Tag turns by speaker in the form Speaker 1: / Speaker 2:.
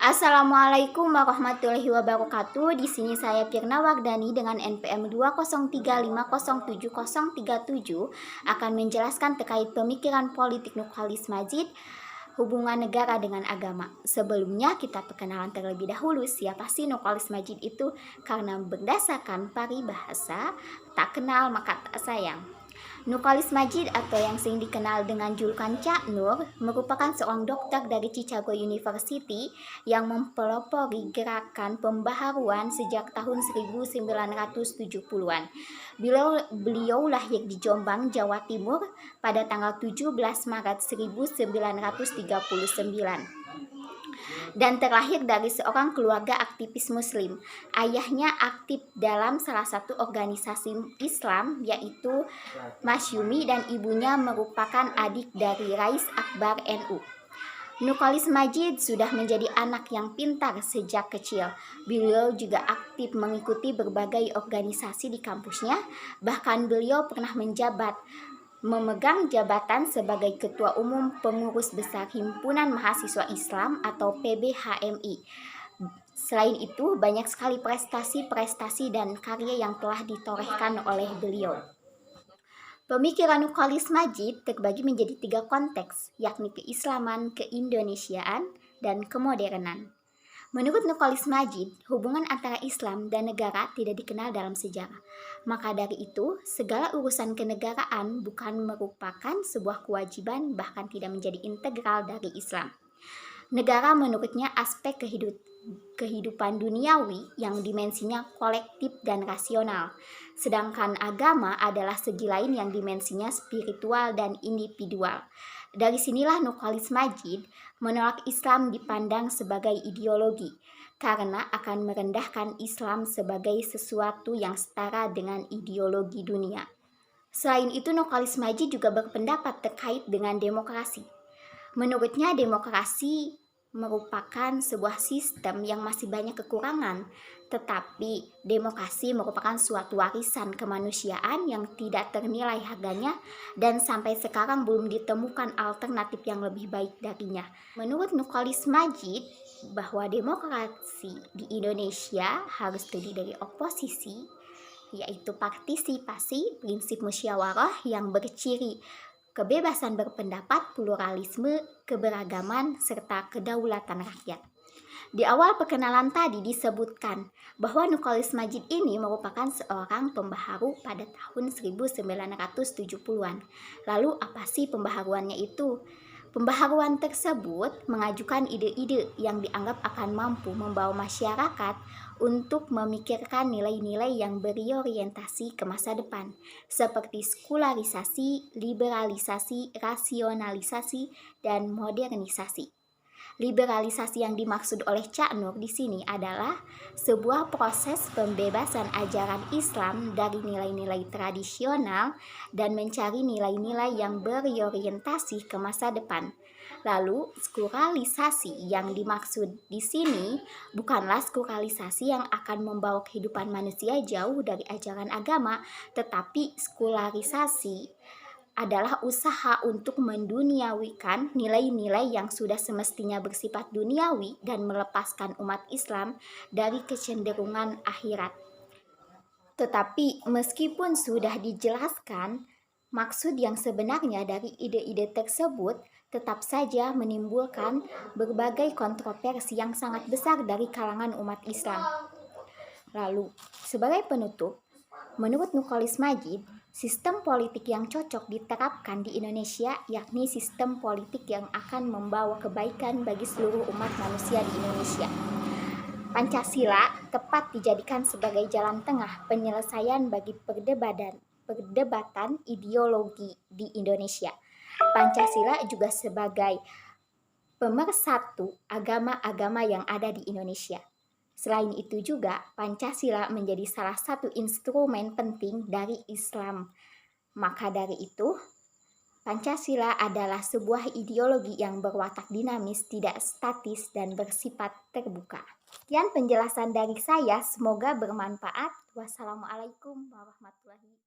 Speaker 1: Assalamualaikum warahmatullahi wabarakatuh. Di sini saya Pirna Wardani dengan NPM 203507037 akan menjelaskan terkait pemikiran politik Nurcholish Madjid, hubungan negara dengan agama. Sebelumnya kita perkenalan terlebih dahulu siapa sih Nurcholish Madjid itu, karena berdasarkan paribahasa tak kenal maka tak sayang. Nurcholish Madjid atau yang sering dikenal dengan julukan Cak Nur merupakan seorang dokter dari Chicago University yang mempelopori gerakan pembaharuan sejak tahun 1970-an. Beliau lahir di Jombang, Jawa Timur pada tanggal 17 Maret 1939 dan terlahir dari seorang keluarga aktivis muslim. Ayahnya aktif dalam salah satu organisasi Islam yaitu Masyumi dan ibunya merupakan adik dari Rais Akbar NU. Nurcholish Madjid sudah menjadi anak yang pintar sejak kecil. Beliau juga aktif mengikuti berbagai organisasi di kampusnya, bahkan beliau pernah memegang jabatan sebagai Ketua Umum Pengurus Besar Himpunan Mahasiswa Islam atau PBHMI. Selain itu, banyak sekali prestasi-prestasi dan karya yang telah ditorehkan oleh beliau. Pemikiran Nurcholish Madjid terbagi menjadi 3 konteks, yakni keislaman, keindonesiaan, dan kemodernan. Menurut Nurcholish Madjid, hubungan antara Islam dan negara tidak dikenal dalam sejarah. Maka dari itu, segala urusan kenegaraan bukan merupakan sebuah kewajiban, bahkan tidak menjadi integral dari Islam. Negara menurutnya aspek kehidupan duniawi yang dimensinya kolektif dan rasional. Sedangkan agama adalah segi lain yang dimensinya spiritual dan individual. Dari sinilah Nurcholish Madjid menolak Islam dipandang sebagai ideologi, karena akan merendahkan Islam sebagai sesuatu yang setara dengan ideologi dunia. Selain itu, Nurcholish Madjid juga berpendapat terkait dengan demokrasi. Menurutnya demokrasi merupakan sebuah sistem yang masih banyak kekurangan, tetapi demokrasi merupakan suatu warisan kemanusiaan yang tidak ternilai harganya dan sampai sekarang belum ditemukan alternatif yang lebih baik darinya. Menurut Nurcholish Madjid, bahwa demokrasi di Indonesia harus terdiri dari oposisi, yaitu partisipasi, prinsip musyawarah yang berciri kebebasan berpendapat, pluralisme, keberagaman, serta kedaulatan rakyat. Di awal perkenalan tadi disebutkan bahwa Nurcholish Madjid ini merupakan seorang pembaharu pada tahun 1970-an. Lalu apa sih pembaharuannya itu? Pembaharuan tersebut mengajukan ide-ide yang dianggap akan mampu membawa masyarakat untuk memikirkan nilai-nilai yang berorientasi ke masa depan, seperti sekularisasi, liberalisasi, rasionalisasi, dan modernisasi. Liberalisasi yang dimaksud oleh Cak Nur di sini adalah sebuah proses pembebasan ajaran Islam dari nilai-nilai tradisional dan mencari nilai-nilai yang berorientasi ke masa depan. Lalu, sekularisasi yang dimaksud di sini bukanlah sekularisasi yang akan membawa kehidupan manusia jauh dari ajaran agama, tetapi sekularisasi adalah usaha untuk menduniawikan nilai-nilai yang sudah semestinya bersifat duniawi dan melepaskan umat Islam dari kecenderungan akhirat. Tetapi meskipun sudah dijelaskan, maksud yang sebenarnya dari ide-ide tersebut tetap saja menimbulkan berbagai kontroversi yang sangat besar dari kalangan umat Islam. Lalu, sebagai penutup, menurut Nurcholish Madjid, sistem politik yang cocok diterapkan di Indonesia yakni sistem politik yang akan membawa kebaikan bagi seluruh umat manusia di Indonesia. Pancasila tepat dijadikan sebagai jalan tengah penyelesaian bagi perdebatan ideologi di Indonesia. Pancasila juga sebagai pemersatu agama-agama yang ada di Indonesia. Selain itu juga, Pancasila menjadi salah satu instrumen penting dari Islam. Maka dari itu, Pancasila adalah sebuah ideologi yang berwatak dinamis, tidak statis, dan bersifat terbuka. Sekian penjelasan dari saya, semoga bermanfaat. Wassalamualaikum warahmatullahi wabarakatuh.